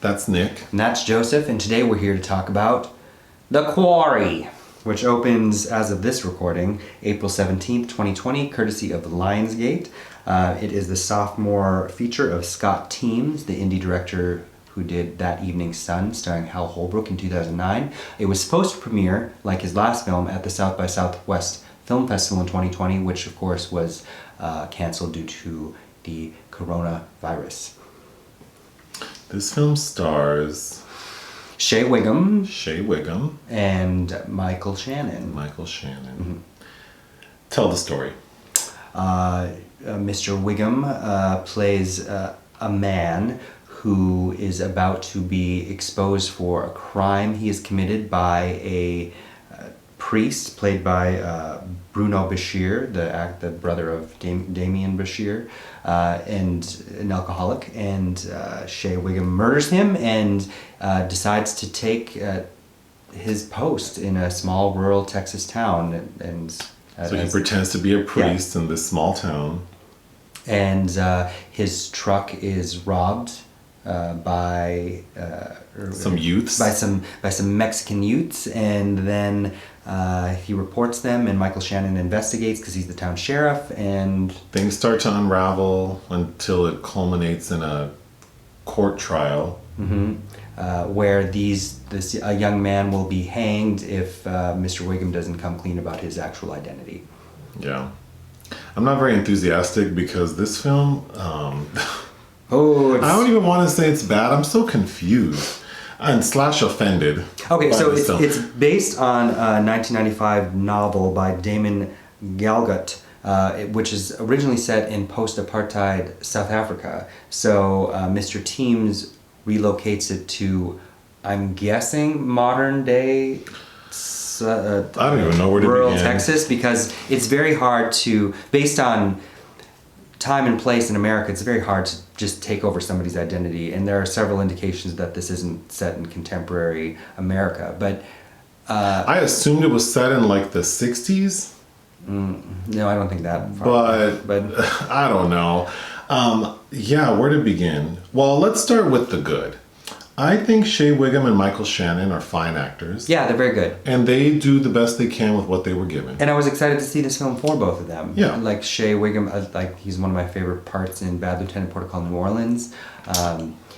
That's Nick. And that's Joseph, and today we're here to talk about The Quarry, which opens, as of this recording, April 17th, 2020, courtesy of Lionsgate. It is the sophomore feature of Scott Teems, the indie director who did That Evening's Sun, starring Hal Holbrook in 2009. It was supposed to premiere, like his last film, at the South by Southwest Film Festival in 2020, which of course was canceled due to the coronavirus. This film stars Shea Whigham. And Michael Shannon. Mm-hmm. Tell the story. Mr. Whigham plays a man who is about to be exposed for a crime he has committed by a priest played by Bruno Bichir, the brother of Damon Bichir, and an alcoholic. And Shea Whigham murders him and decides to take his post in a small rural Texas town. So he pretends to be a priest in this small town. And his truck is robbed by some youths, by some Mexican youths, and then he reports them, and Michael Shannon investigates because he's the town sheriff, and things start to unravel until it culminates in a court trial. Where a young man will be hanged if Mr. Whigham doesn't come clean about his actual identity. Yeah. I'm not very enthusiastic because this film, I don't even want to say it's bad. I'm so confused and / offended. Okay, so it's based on a 1995 novel by Damon Galgut, which is originally set in post-apartheid South Africa. So Mr. Teems relocates it to, I'm guessing, modern day I don't even know where to rural begin. Texas, because it's very hard to, based on time and place in America, it's very hard to just take over somebody's identity, and there are several indications that this isn't set in contemporary America. But I assumed it was set in like the 60s. No, I don't think that far. But I don't know. Where to begin? Well, let's start with the good. I think Shea Whigham and Michael Shannon are fine actors. Yeah, they're very good. And they do the best they can with what they were given. And I was excited to see this film for both of them. Yeah. Like Shea Whigham, he's one of my favorite parts in Bad Lieutenant Protocol New Orleans.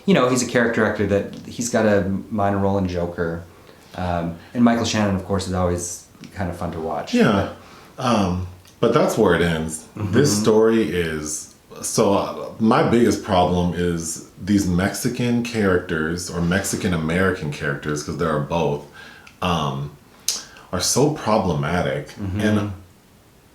He's a character actor that he's got a minor role in Joker. And Michael Shannon, of course, is always kind of fun to watch. Yeah. But that's where it ends. This story is... So my biggest problem is these Mexican characters, or Mexican-American characters, because there are both, are so problematic. And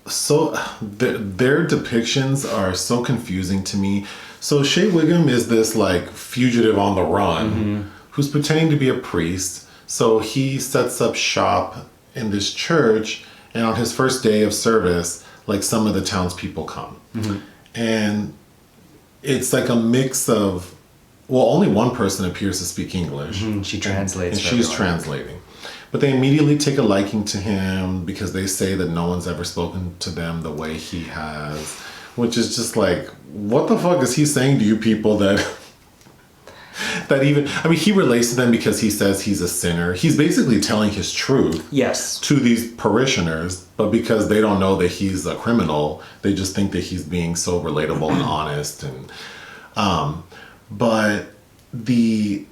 so their depictions are so confusing to me. So Shea Whigham is this like fugitive on the run who's pretending to be a priest. So he sets up shop in this church, and on his first day of service, like some of the townspeople come. And it's like a mix of, only one person appears to speak English. She translates. And she's translating. But they immediately take a liking to him because they say that no one's ever spoken to them the way he has. Which is just like, what the fuck is he saying to you people that he relates to them because he says he's a sinner. He's basically telling his truth to these parishioners, but because they don't know that he's a criminal, they just think that he's being so relatable and honest. And but the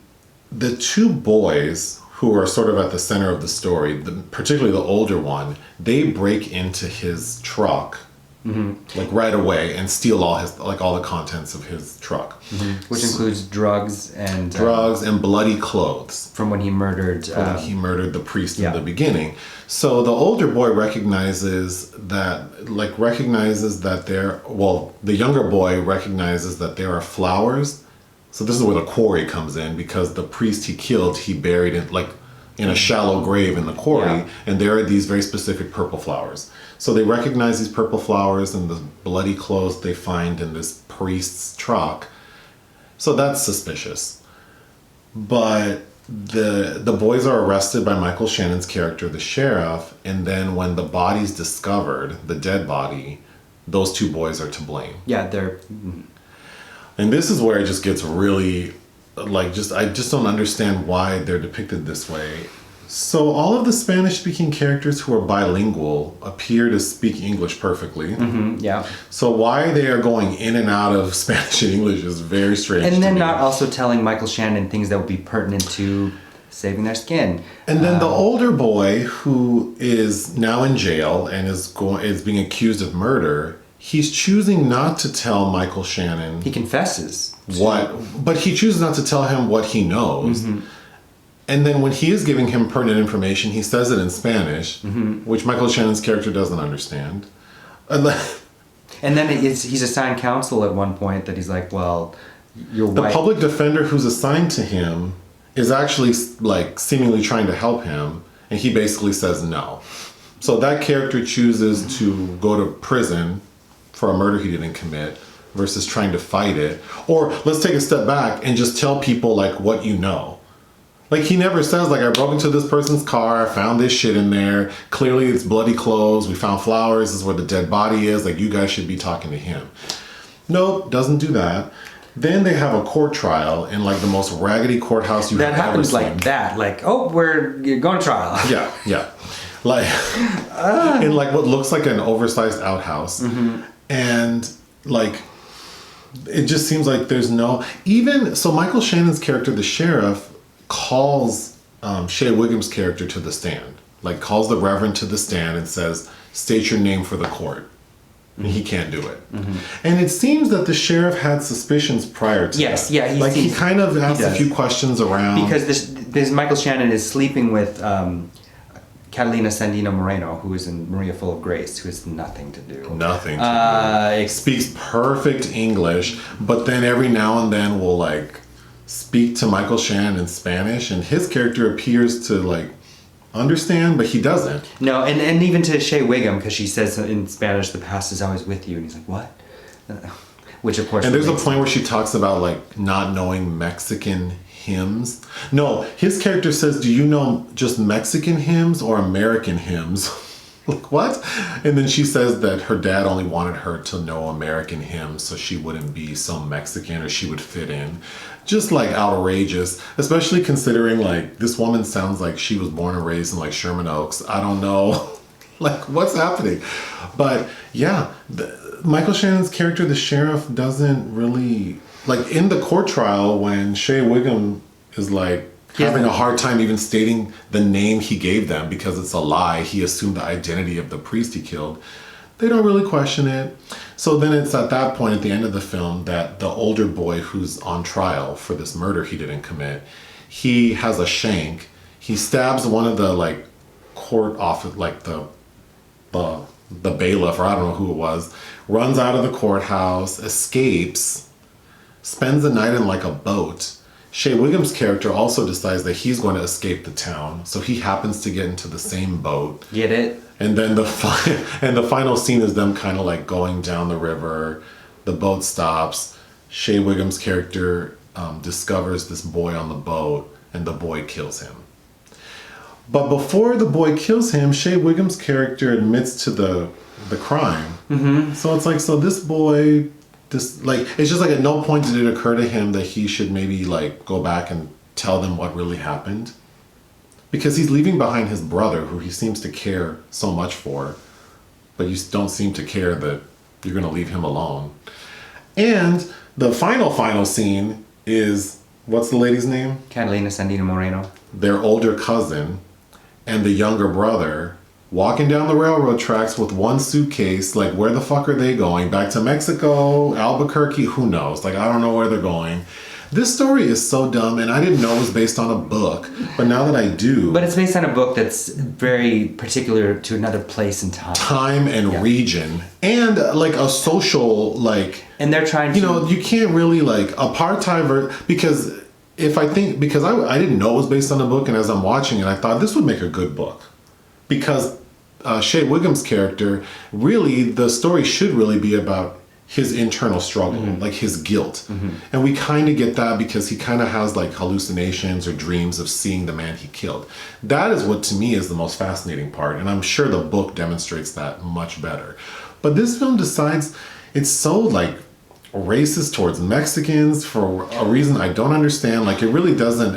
two boys who are sort of at the center of the story, particularly the older one, they break into his truck like right away and steal all the contents of his truck, which includes drugs and bloody clothes from when he murdered the priest in the beginning. So the older boy recognizes that the younger boy recognizes that there are flowers. So this is where the quarry comes in, because the priest he killed, he buried in a shallow grave in the quarry, and there are these very specific purple flowers. So they recognize these purple flowers and the bloody clothes they find in this priest's truck. So that's suspicious. But the boys are arrested by Michael Shannon's character, the sheriff, and then when the body's discovered, the dead body, those two boys are to blame. Yeah, they're... And this is where it just gets really like I just don't understand why they're depicted this way. So all of the Spanish-speaking characters who are bilingual appear to speak English perfectly. Yeah. So why they are going in and out of Spanish and English is very strange. And then to me. not also telling Michael Shannon things that would be pertinent to saving their skin. And then the older boy who is now in jail and is being accused of murder, he's choosing not to tell Michael Shannon. He confesses. But he chooses not to tell him what he knows. And then when he is giving him pertinent information, he says it in Spanish, which Michael Shannon's character doesn't understand. And then he's assigned counsel at one point that he's like, well, you're the public defender who's assigned to him is actually like seemingly trying to help him, and he basically says no. So that character chooses to go to prison for a murder he didn't commit versus trying to fight it. Or let's take a step back and just tell people like what you know. Like he never says like I broke into this person's car, I found this shit in there. Clearly it's bloody clothes. We found flowers. This is where the dead body is. Like you guys should be talking to him. Nope, doesn't do that. Then they have a court trial in like the most raggedy courthouse you've ever seen. That happens like that. Like, oh, we're going to trial. Yeah. Like in like what looks like an oversized outhouse. And like it just seems like there's no so Michael Shannon's character, the sheriff, calls Shea Whigham's character to the stand. Like calls the Reverend to the stand and says, state your name for the court. And he can't do it. And it seems that the sheriff had suspicions prior to that. Yeah. He kind of asked a few questions around. Because this Michael Shannon is sleeping with Catalina Sandino Moreno, who is in Maria Full of Grace, who has nothing to do. Nothing to do. Speaks perfect English, but then every now and then will like speak to Michael Shannon in Spanish, and his character appears to like understand, but he doesn't. No, and even to Shea Whigham, because she says in Spanish, the past is always with you, and he's like, what? Which of course. And there's a point where she talks about like not knowing Mexican hymns. No, his character says, do you know just Mexican hymns or American hymns? Like, what? And then she says that her dad only wanted her to know American hymns so she wouldn't be so Mexican or she would fit in. Just like outrageous, especially considering like this woman sounds like she was born and raised in like Sherman Oaks. I don't know like what's happening. But yeah, Michael Shannon's character, the sheriff, doesn't really like in the court trial when Shea Whigham is like having a hard time even stating the name he gave them because it's a lie. He assumed the identity of the priest he killed. They don't really question it. So then it's at that point at the end of the film that the older boy who's on trial for this murder he didn't commit, he has a shank. He stabs one of the like court office, like the bailiff, or I don't know who it was, runs out of the courthouse, escapes, spends the night in like a boat. Shea Whigham's character also decides that he's going to escape the town, so he happens to get into the same boat. Get it? And then the final scene is them kind of like going down the river. The boat stops. Shea Whigham's character discovers this boy on the boat, and the boy kills him. But before the boy kills him, Shea Whigham's character admits to the crime. So it's like, so this boy, it's just like at no point did it occur to him that he should maybe like go back and tell them what really happened. Because he's leaving behind his brother, who he seems to care so much for, but you don't seem to care that you're going to leave him alone. And the final scene is, what's the lady's name? Catalina Sandino Moreno. Their older cousin and the younger brother walking down the railroad tracks with one suitcase. Like, where the fuck are they going? Back to Mexico? Albuquerque? Who knows? Like, I don't know where they're going. This story is so dumb, and I didn't know it was based on a book, but now that I do... But it's based on a book that's very particular to another place and time. Time and region. And, like, a social, like... And they're trying to... You know, you can't really, like, apartheid... Because I didn't know it was based on a book, and as I'm watching it, I thought this would make a good book. Because Shea Whigham's character, really, the story should really be about his internal struggle, like his guilt. And we kind of get that because he kind of has like hallucinations or dreams of seeing the man he killed. That is what to me is the most fascinating part, and I'm sure the book demonstrates that much better. But this film decides, it's so like racist towards Mexicans for a reason I don't understand. Like, it really doesn't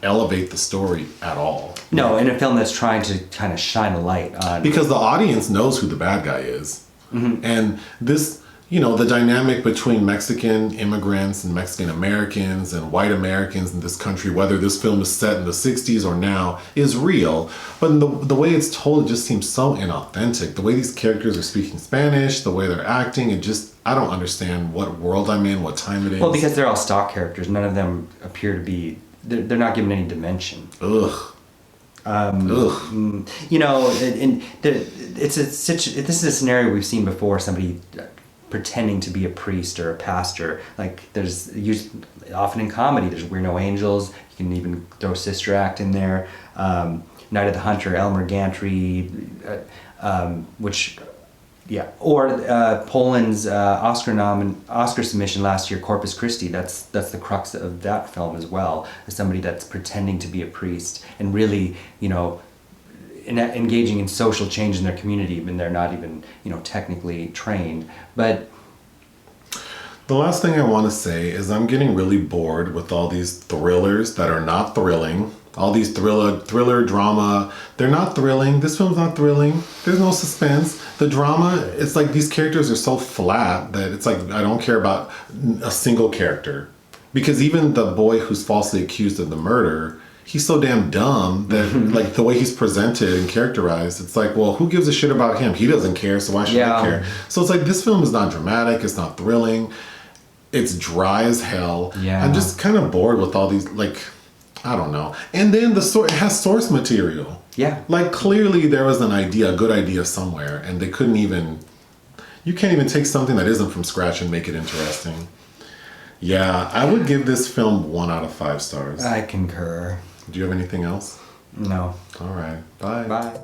elevate the story at all. No, in a film that's trying to kind of shine a light on... Because the audience knows who the bad guy is. And this, you know, the dynamic between Mexican immigrants and Mexican Americans and white Americans in this country, whether this film is set in the 60s or now, is real. But the way it's told, it just seems so inauthentic. The way these characters are speaking Spanish, the way they're acting, it just... I don't understand what world I'm in, what time it is. Well, because they're all stock characters. None of them appear to be... They're not given any dimension. Ugh. You know, this is a scenario we've seen before. Somebody pretending to be a priest or a pastor. Like, there's often in comedy, there's We're No Angels. You can even throw Sister Act in there. Night of the Hunter, Elmer, Gantry, which... Yeah, or Poland's Oscar submission last year, Corpus Christi. That's the crux of that film as well. As somebody that's pretending to be a priest and really, you know, engaging in social change in their community when they're not even, you know, technically trained. But the last thing I want to say is I'm getting really bored with all these thrillers that are not thrilling. All these thriller drama, they're not thrilling. This film's not thrilling. There's no suspense. The drama, it's like these characters are so flat that it's like I don't care about a single character. Because even the boy who's falsely accused of the murder, he's so damn dumb that like the way he's presented and characterized, it's like, well, who gives a shit about him? He doesn't care, so why should I care? So it's like this film is not dramatic, it's not thrilling. It's dry as hell. Yeah. I'm just kind of bored with all these, like... I don't know. And then it has source material. Yeah. Like, clearly there was an idea, a good idea somewhere, and they couldn't even... You can't even take something that isn't from scratch and make it interesting. Yeah, I would give this film 1 out of 5 stars. I concur. Do you have anything else? No. All right. Bye. Bye.